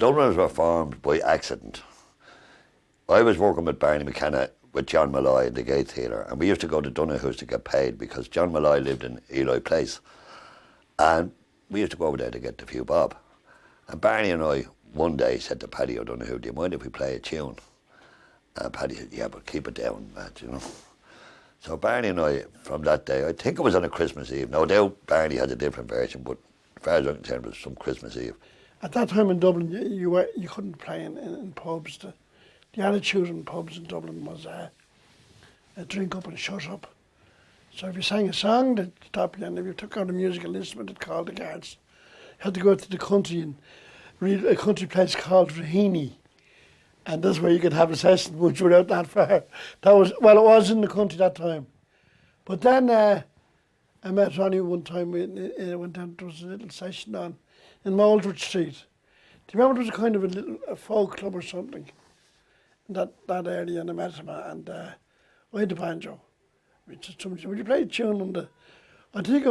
Dubliners were formed by accident. I was working with Barney McKenna with John Malloy in the Gate Theatre, and we used to go to Dunahue's to get paid because John Malloy lived in Ely Place. And we used to go over there to get the few bob. And Barney and I one day said to Paddy O'Donoghue, do you mind if we play a tune? And Paddy said, yeah, but keep it down, Matt, you know. So Barney and I, from that day, I think it was on a Christmas Eve. No doubt Barney had a different version, but as far as I'm concerned, it was some Christmas Eve. At that time in Dublin, you couldn't play in pubs. The attitude in pubs in Dublin was a drink up and shut up. So if you sang a song, they'd stop you, and if you took out a musical instrument, they'd call the guards. You had to go to the country and read a country place called Raheny, and that's where you could have a session, which were out that far. It was in the country that time. But then I met Ronnie one time. We went down. There was a little session on in Maldred Street. Do you remember there was a kind of a folk club or something in that area, and I met him, and I had the banjo. Somebody said, would you play a tune on the... I think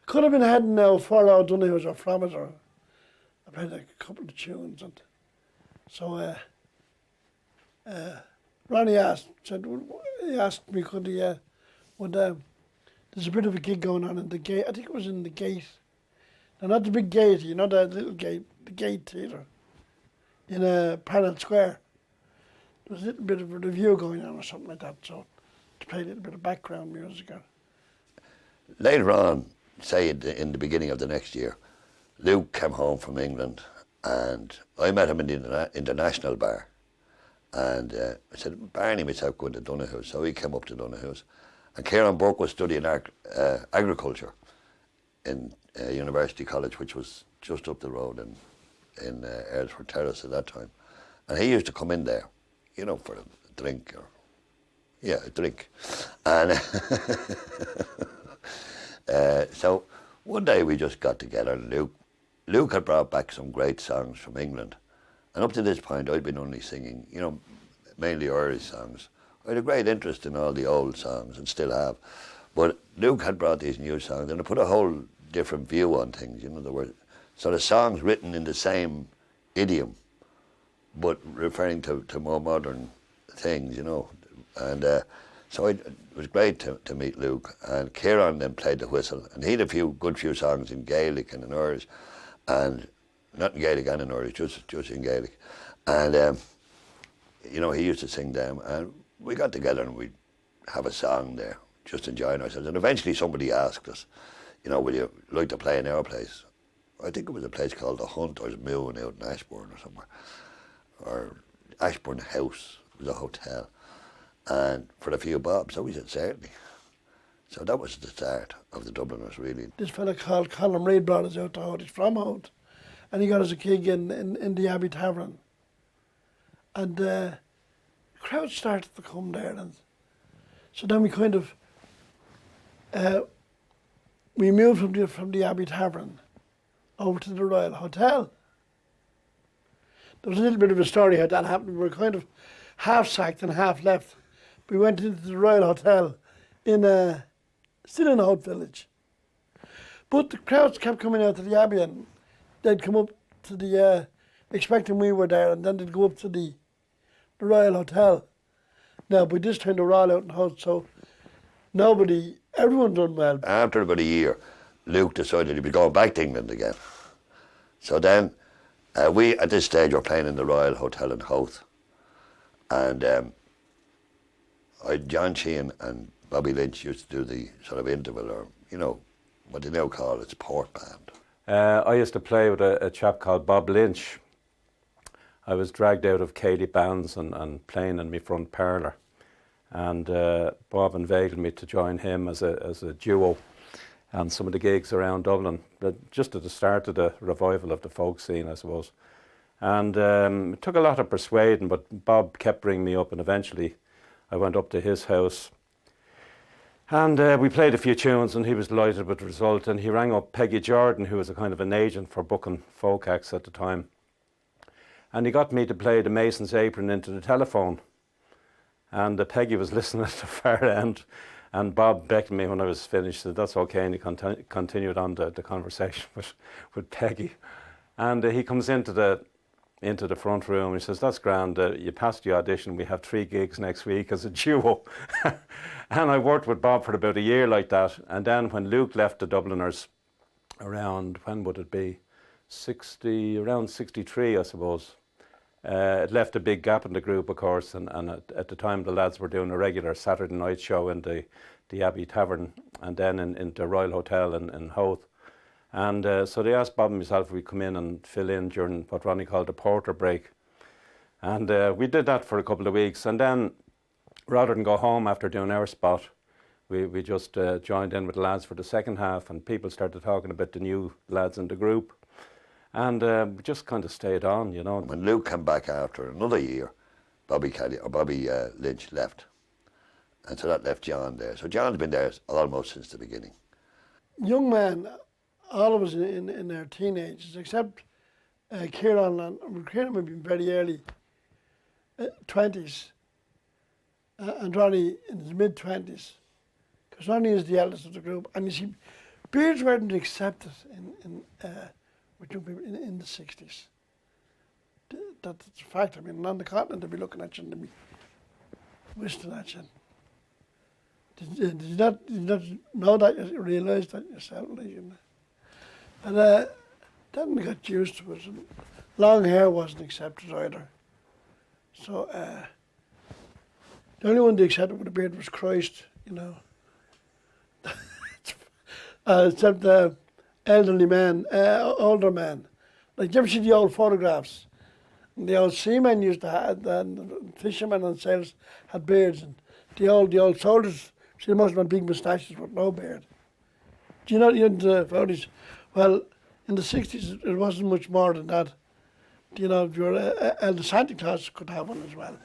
could have been heading now for O'Donoghue's or from it, or I played a couple of tunes, and so Ronnie asked me could he there's a bit of a gig going on in the Gate. I think it was in the Gate. Now, not the big Gaiety, you know, that little Gate, the Gate Theatre in Parnell Square. There was a little bit of a review going on or something like that, so to play a little bit of background music. Later on, say in the beginning of the next year, Luke came home from England, and I met him in the International Bar. And I said, Barney myself going to Dunahue's, so he came up to Dunahue's. And Kieran Burke was studying agriculture in University College, which was just up the road in Aylesford Terrace at that time. And he used to come in there, you know, for a drink a drink. And so one day we just got together, and Luke had brought back some great songs from England. And up to this point, I'd been only singing, you know, mainly Irish songs. I had a great interest in all the old songs, and still have. But Luke had brought these new songs, and it put a whole different view on things. You know, there were sort of songs written in the same idiom, but referring to more modern things, you know. And so it was great to meet Luke. And Kieran then played the whistle, and he had a good few songs in Gaelic and in Irish, and not in Gaelic and in Irish, just in Gaelic. And you know, he used to sing them, and we got together and we'd have a song there, just enjoying ourselves. And eventually somebody asked us, you know, would you like to play in our place? I think it was a place called the Hunters Moon out in Ashbourne or somewhere, or Ashbourne House. It was a hotel, and for a few bob. So we said certainly. So that was the start of the Dubliners, really. This fella called Colin Reid brought us out to Hout. He's from Hout, and he got us a gig in the Abbey Tavern. And the crowd started to come there, and so then we kind of we moved from the Abbey Tavern over to the Royal Hotel. There was a little bit of a story how that happened. We were kind of half sacked and half left. We went into the Royal Hotel still in Hout Village. But the crowds kept coming out to the Abbey, and they'd come up to the expecting we were there, and then they'd go up to the Royal Hotel. Now, by this time, they were all out in Hout, so everyone done well. After about a year, Luke decided he was going back to England again. So then, we, at this stage, were playing in the Royal Hotel in Hout. And John Sheehan and Bobby Lynch used to do the sort of interval, or, you know, what they now call it's port band. I used to play with a chap called Bob Lynch. I was dragged out of Caiety bands and playing in my front parlour. And Bob inveigled me to join him as a duo and some of the gigs around Dublin, just at the start of the revival of the folk scene, I suppose. And it took a lot of persuading, but Bob kept bringing me up, and eventually I went up to his house. And we played a few tunes, and he was delighted with the result. And he rang up Peggy Jordan, who was a kind of an agent for booking folk acts at the time. And he got me to play the Mason's Apron into the telephone. And Peggy was listening at the far end. And Bob beckoned me when I was finished, said, that's okay. And he continued on the conversation with Peggy. And he comes into the front room. He says, "That's grand. You passed the audition. We have 3 gigs next week as a duo." And I worked with Bob for about a year like that. And then when Luke left the Dubliners, around, when would it be? Around 63, I suppose. It left a big gap in the group, of course, and at the time the lads were doing a regular Saturday night show in the Abbey Tavern and then in the Royal Hotel in Howth. And so they asked Bob and myself if we'd come in and fill in during what Ronnie called the porter break. And we did that for a couple of weeks. And then, rather than go home after doing our spot, we just joined in with the lads for the second half, and people started talking about the new lads in the group. And we just kind of stayed on, you know. When Luke came back after another year, Bobby Lynch left. And so that left John there. So John's been there almost since the beginning. Young men, all of us in their teenagers, except Kieran, and Kieran would be very early 20s, and Ronnie in his mid-20s, because Ronnie is the eldest of the group. And you see, beards weren't accepted with young people in the 60s. That's a fact. I mean, on the continent, they'd be looking at you and they'd be whistling at you. Did you not know that? You realised that yourself, like, you know? And then we got used to it. And long hair wasn't accepted either. So the only one they accepted with a beard was Christ, you know. Except elderly men, older men. Like, you ever see the old photographs? And the old seamen used to have, the fishermen and sailors had beards, and the old soldiers, see, most of them had big moustaches with no beard. Do you know the photos? Well, in the 60s, it wasn't much more than that. You know, if you were elder Santa Claus could have one as well.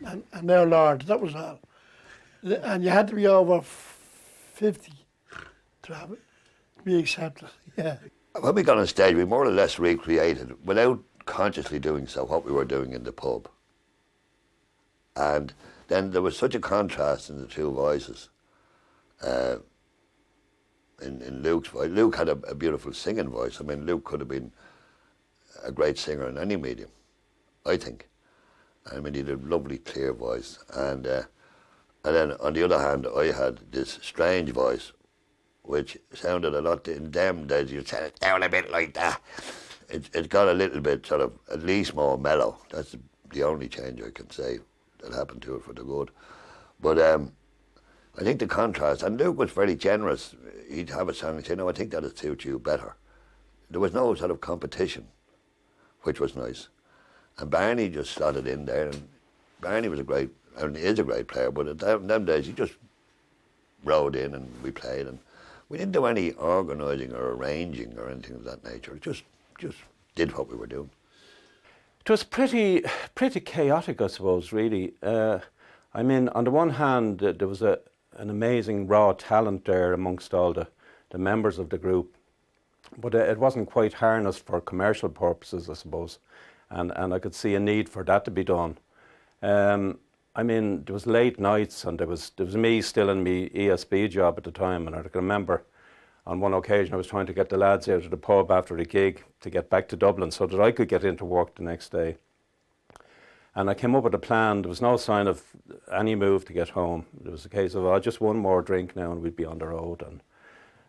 And their Lord, that was all. And you had to be over 50 to have it, to be accepted, yeah. When we got on stage, we more or less recreated, without consciously doing so, what we were doing in the pub. And then there was such a contrast in the two voices. In Luke's voice, Luke had a beautiful singing voice. I mean, Luke could have been a great singer in any medium, I think. I mean, he had a lovely, clear voice. And then, on the other hand, I had this strange voice, which sounded a lot, in them days, you'd say it down a bit like that. It got a little bit sort of, at least more mellow. That's the only change I can say that happened to it for the good. But I think the contrast, and Luke was very generous. He'd have a song and say, "No, I think that'll suit you better." There was no sort of competition, which was nice. And Barney just slotted in there, and Barney was is a great player, but in them days he just rode in and we played, and we didn't do any organising or arranging or anything of that nature. It just did what we were doing. It was pretty chaotic, I suppose, really. I mean, on the one hand, there was an amazing raw talent there amongst all the members of the group, but it wasn't quite harnessed for commercial purposes, I suppose, and I could see a need for that to be done. I mean, there was late nights, and there was me still in my ESB job at the time, and I can remember on one occasion I was trying to get the lads out of the pub after the gig to get back to Dublin so that I could get into work the next day. And I came up with a plan. There was no sign of any move to get home. There was a case of, just one more drink now and we'd be on the road.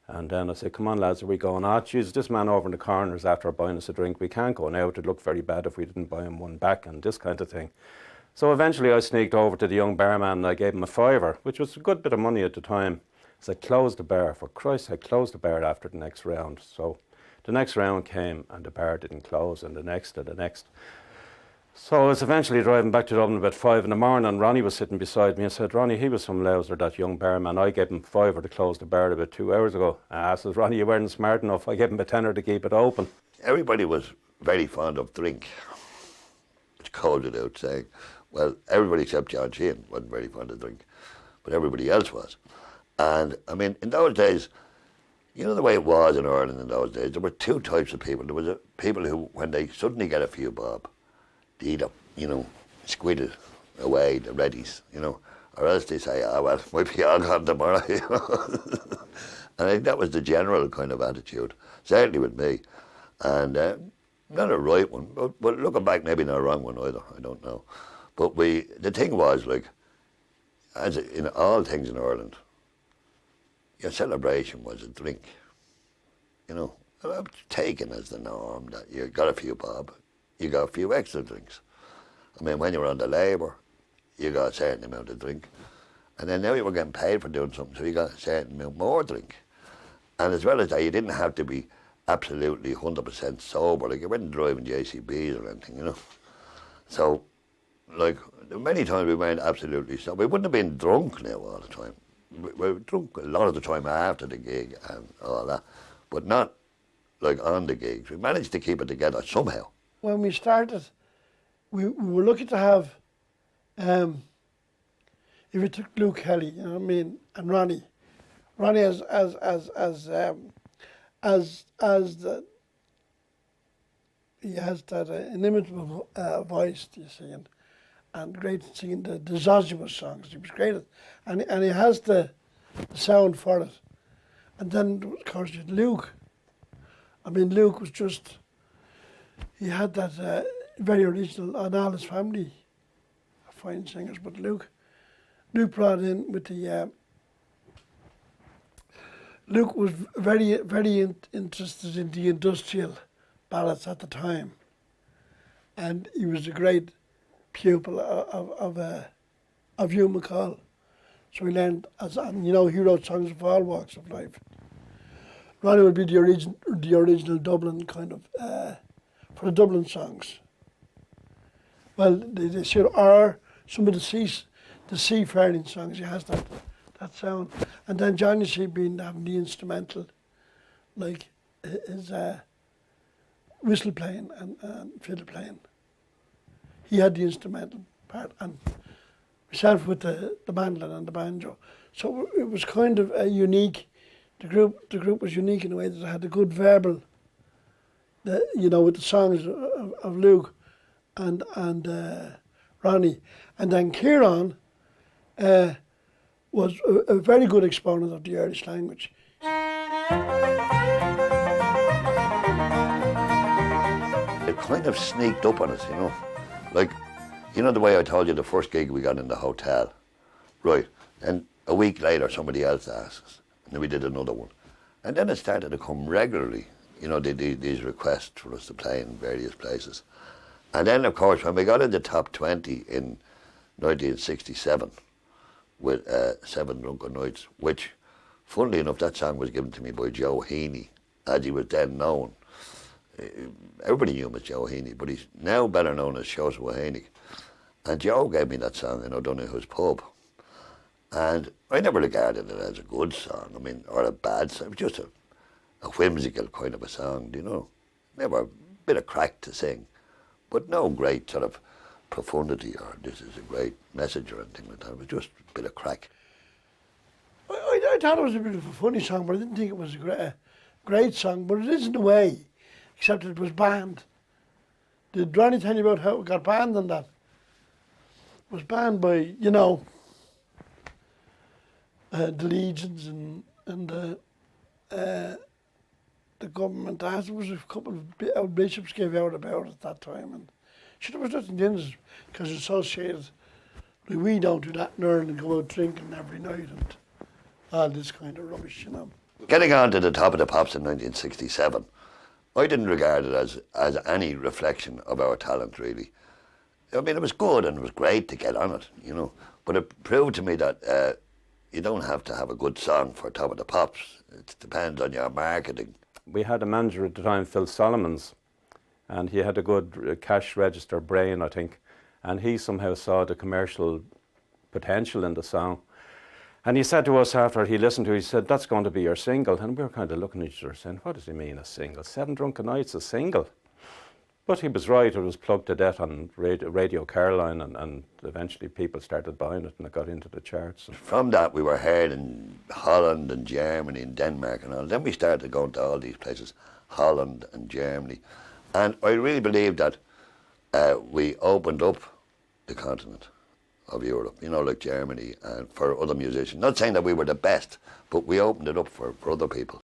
And then I said, "Come on, lads, are we going?" "Ah, geez, this man over in the corner is after buying us a drink. We can't go now. It'd look very bad if we didn't buy him one back," and this kind of thing. So eventually I sneaked over to the young barman and I gave him a £5, which was a good bit of money at the time. So I closed the bar. For Christ's sake, closed the bar after the next round. So the next round came and the bar didn't close, and the next and the next. So I was eventually driving back to Dublin about 5 in the morning, and Ronnie was sitting beside me. I said, "Ronnie, he was some louser, that young barman. I gave him £5 to close the bar about 2 hours ago." I said, "Ronnie, you weren't smart enough. I gave him a £10 to keep it open." Everybody was very fond of drink. It's cold it out saying. Well, everybody except John Sheehan wasn't very fond of drink, but everybody else was. And, I mean, in those days, you know the way it was in Ireland in those days, there were two types of people. There was people who, when they suddenly get a few bob, they eat up, you know, squid away, the readies, you know, or else they say, "Oh, well, might be all gone tomorrow," you know. And I think that was the general kind of attitude, certainly with me. And not a right one, but looking back, maybe not a wrong one either, I don't know. But the thing was, like, as in all things in Ireland, your celebration was a drink, you know. Taken as the norm that you got a few bob, you got a few extra drinks. I mean, when you were on the labour, you got a certain amount of drink. And then now you were getting paid for doing something, so you got a certain amount more drink. And as well as that, you didn't have to be absolutely 100% sober. Like, you weren't driving JCBs or anything, you know. So, like, many times we weren't absolutely sober. We wouldn't have been drunk now all the time. We were drunk a lot of the time after the gig and all that, but not like on the gigs. We managed to keep it together somehow. When we started, we were lucky to have, if you took Luke Kelly, you know what I mean, and Ronnie as the, he has that inimitable voice, you see, and great at singing the Zosima songs. He was great at, and he has the sound for it. And then, of course, you had Luke. I mean, Luke was just, he had that very original, and all his family are fine singers, but Luke brought in with the, Luke was very interested in the industrial ballads at the time, and he was a great pupil of Hugh McCall. So he learned, and you know, he wrote songs of all walks of life. Ronnie would be the original Dublin kind of, for the Dublin songs. Well, they sure are some of the seafaring songs. He has that sound. And then Johnny C. being having the instrumental, like his whistle playing and fiddle playing. He had the instrumental part, and myself with the mandolin and the banjo. So it was kind of a unique. The group was unique in a way that it had a good verbal, you know, with the songs of Luke and Ronnie. And then Kieran was a very good exponent of the Irish language. It kind of sneaked up on us, you know. Like, you know the way I told you the first gig we got in the hotel? Right. And a week later somebody else asked us. And we did another one. And then it started to come regularly, you know, these requests for us to play in various places. And then, of course, when we got in the top 20 in 1967 with 7 Drunken Nights, which, funnily enough, that song was given to me by Joe Heaney, as he was then known. Everybody knew him as Joe Heaney, but he's now better known as Joshua Heaney. And Joe gave me that song in O'Donoghue's pub. And I never regarded it as a good song, I mean, or a bad song. It was just a whimsical kind of a song, you know. Never a bit of crack to sing, but no great sort of profundity or this is a great message or anything like that. It was just a bit of crack. I thought it was a bit of a funny song, but I didn't think it was a great song, but it is in a way, except it was banned. Did Ronnie tell you about how it got banned and that? It was banned by, you know, the legions and the government. There was a couple of bishops gave out about it at that time, and there was nothing in it because it's associated. Like, we don't do that in Ireland and go out drinking every night and all this kind of rubbish, you know. Getting on to the Top of the Pops in 1967, I didn't regard it as any reflection of our talent, really. I mean, it was good and it was great to get on it, you know, but it proved to me that you don't have to have a good song for Top of the Pops. It depends on your marketing. We had a manager at the time, Phil Solomons, and he had a good cash register brain, I think, and he somehow saw the commercial potential in the song. And he said to us after he listened to it, he said, that's going to be your single. And we were kind of looking at each other saying, what does he mean, a single? 7 Drunken Nights, a single? But he was right, it was plugged to death on Radio Caroline, and eventually people started buying it and it got into the charts. From that we were heard in Holland and Germany and Denmark and all. Then we started going to all these places, Holland and Germany. And I really believe that we opened up the continent of Europe, you know, like Germany, and for other musicians. Not saying that we were the best, but we opened it up for other people.